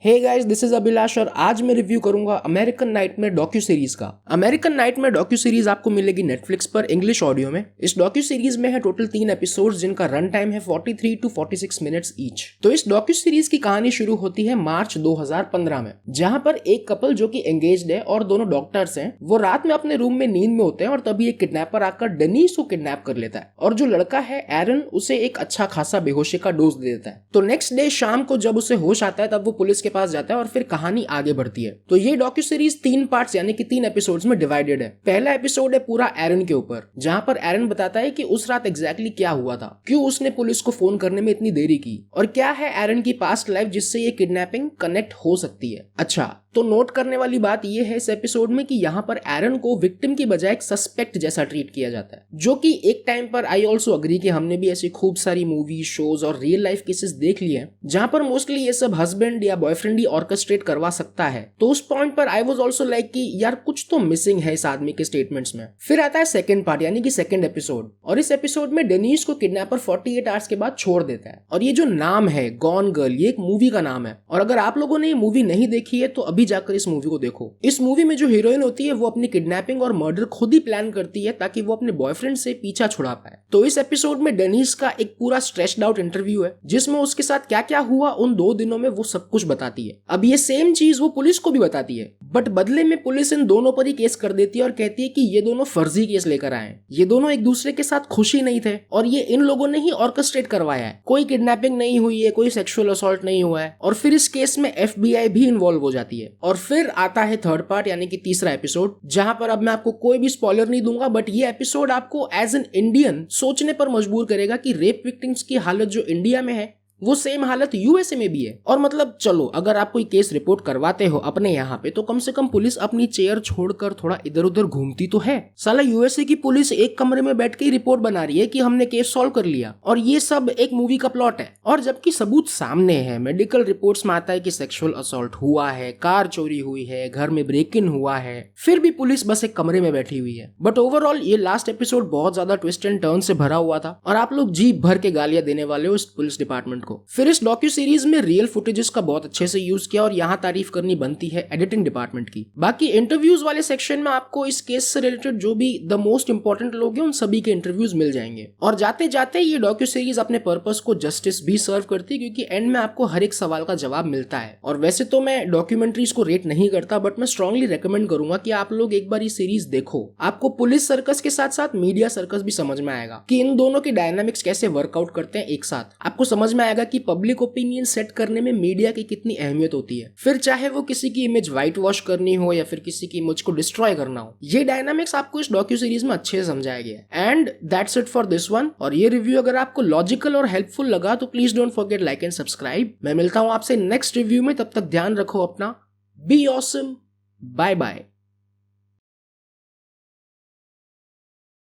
Hey guys, this is Abhilash और आज मैं रिव्यू करूंगा अमेरिकन नाइटमेयर डॉक्यू सीरीज का। अमेरिकन नाइटमेयर डॉक्यू सीरीज आपको मिलेगी नेटफ्लिक्स पर इंग्लिश ऑडियो में। इस डॉक्यू सीरीज में है टोटल 3 एपिसोड्स जिनका रन टाइम है 43 to 46 मिनट्स ईच। तो इस डॉक्यू सीरीज की कहानी शुरू होती है मार्च 2015 में, जहां पर एक कपल जो कि एंगेज्ड है और दोनों डॉक्टर्स हैं, वो रात में अपने रूम में नींद में होते हैं और तभी एक किडनैपर आकर डेनिस को किडनैप कर लेता है और जो लड़का है एरन उसे एक अच्छा खासा बेहोशी का डोज दे देता है। तो नेक्स्ट डे शाम को जब उसे होश आता है तब वो पुलिस के पास जाता है और फिर कहानी आगे बढ़ती है। तो ये डॉक्यू सीरीज 3 पार्ट्स यानी कि 3 एपिसोड्स में डिवाइडेड है। पहला एपिसोड है पूरा एरन के ऊपर, जहां पर एरन बताता है कि उस रात एग्जैक्टली क्या हुआ था, क्यों उसने पुलिस को फोन करने में इतनी देरी की और क्या है एरन की पास्ट लाइफ जिससे ये किडनैपिंग कनेक्ट हो सकती है। अच्छा, तो नोट करने वाली बात यह है इस एपिसोड में कि यहाँ पर एरन को विक्टिम की बजाय एक सस्पेक्ट जैसा ट्रीट किया जाता है, जो कि एक टाइम पर आई ऑल्सो अग्री कि हमने भी ऐसी खूब सारी मूवी शोज और रियल लाइफ केसेस देख लिए हैं जहां पर मोस्टली ये सब हस्बैंड या बॉयफ्रेंड ही ऑर्केस्ट्रेट करवा सकता है। तो उस पॉइंट पर आई वाज आल्सो लाइक कि यार कुछ तो मिसिंग है इस आदमी के स्टेटमेंट्स में। फिर आता है सेकंड पार्ट यानी कि सेकंड एपिसोड, और इस एपिसोड में डेनिस को किडनैपर 48 आवर्स के बाद छोड़ देता है। और ये जो नाम है गॉन गर्ल, ये एक मूवी का नाम है, और अगर आप लोगों ने ये मूवी नहीं देखी है तो अभी जाकर इस मूवी को देखो। इस मूवी में जो हीरोइन होती है वो अपनी किडनैपिंग और मर्डर खुद ही प्लान करती है ताकि वो अपने बॉयफ्रेंड से पीछा छुड़ा पाए। तो इस एपिसोड में डेनिस का एक पूरा स्ट्रेस्ड आउट इंटरव्यू है जिसमें उसके साथ क्या क्या हुआ उन 2 दिनों में वो सब कुछ बताती है। अब ये सेम चीज वो पुलिस को भी बताती है, बट बदले में पुलिस इन दोनों पर ही केस कर देती है और कहती है कि ये दोनों फर्जी केस लेकर आए, ये दोनों एक दूसरे के साथ खुशी नहीं थे और ये इन लोगों ने ही ऑर्केस्ट्रेट करवाया है, कोई किडनैपिंग नहीं हुई है, कोई सेक्सुअल असॉल्ट नहीं हुआ है। और फिर इस केस में FBI भी इन्वॉल्व हो जाती है। और फिर आता है थर्ड पार्ट यानी कि तीसरा एपिसोड, जहां पर अब मैं आपको कोई भी स्पॉइलर नहीं दूंगा, बट ये एपिसोड आपको एज एन इंडियन सोचने पर मजबूर करेगा कि रेप विक्टिम्स की हालत जो इंडिया में है वो सेम हालत USA में भी है। और मतलब चलो, अगर आप कोई केस रिपोर्ट करवाते हो अपने यहाँ पे तो कम से कम पुलिस अपनी चेयर छोड़कर थोड़ा इधर उधर घूमती तो है। साला USA की पुलिस एक कमरे में बैठ के रिपोर्ट बना रही है कि हमने केस सॉल्व कर लिया, और ये सब एक मूवी का प्लॉट है। और जबकि सबूत सामने है, मेडिकल रिपोर्ट्स में आता है कि सेक्सुअल असॉल्ट हुआ है, कार चोरी हुई है, घर में ब्रेक इन हुआ है, फिर भी पुलिस बस एक कमरे में बैठी हुई है। बट ओवरऑल ये लास्ट एपिसोड बहुत ज्यादा ट्विस्ट एंड टर्न से भरा हुआ था और आप लोग जी भर के गालियां देने वाले हो इस पुलिस डिपार्टमेंट को। फिर इस डॉक्यू सीरीज में रियल फुटेजेस का बहुत अच्छे से यूज किया और यहाँ तारीफ करनी बनती है एडिटिंग डिपार्टमेंट की। बाकी इंटरव्यूज वाले सेक्शन में आपको इस केस से रिलेटेड जो भी द मोस्ट इंपॉर्टेंट लोग हैं उन सभी के इंटरव्यूज मिल जाएंगे। और जाते जाते ये डॉक्यू सीरीज अपने पर्पस को जस्टिस भी सर्व करती है, क्योंकि एंड में आपको हर एक सवाल का जवाब मिलता है। और वैसे तो मैं डॉक्यूमेंट्रीज को रेट नहीं करता, बट मैं स्ट्रांगली रेकमेंड करूंगा कि आप लोग एक बार ये सीरीज देखो। आपको पुलिस सर्कस के साथ साथ मीडिया सर्कस भी समझ में आएगा कि इन दोनों के डायनामिक्स कैसे वर्कआउट करते हैं एक साथ। आपको समझ में आएगा कि पब्लिक ओपिनियन सेट करने में मीडिया की कितनी अहमियत होती है, फिर चाहे वो किसी की इमेज व्हाइट वॉश करनी हो या फिर किसी की इमेज को डिस्ट्रॉय करना हो। ये डायनामिक्स आपको इस डॉक्यू सीरीज में अच्छे से समझाया गया है। And that's it for this one. और ये रिव्यू अगर आपको लॉजिकल और हेल्पफुल लगा तो please don't forget like and subscribe. मैं मिलता हूं आपसे नेक्स्ट रिव्यू में, तब तक ध्यान रखो अपना। Be awesome, bye bye.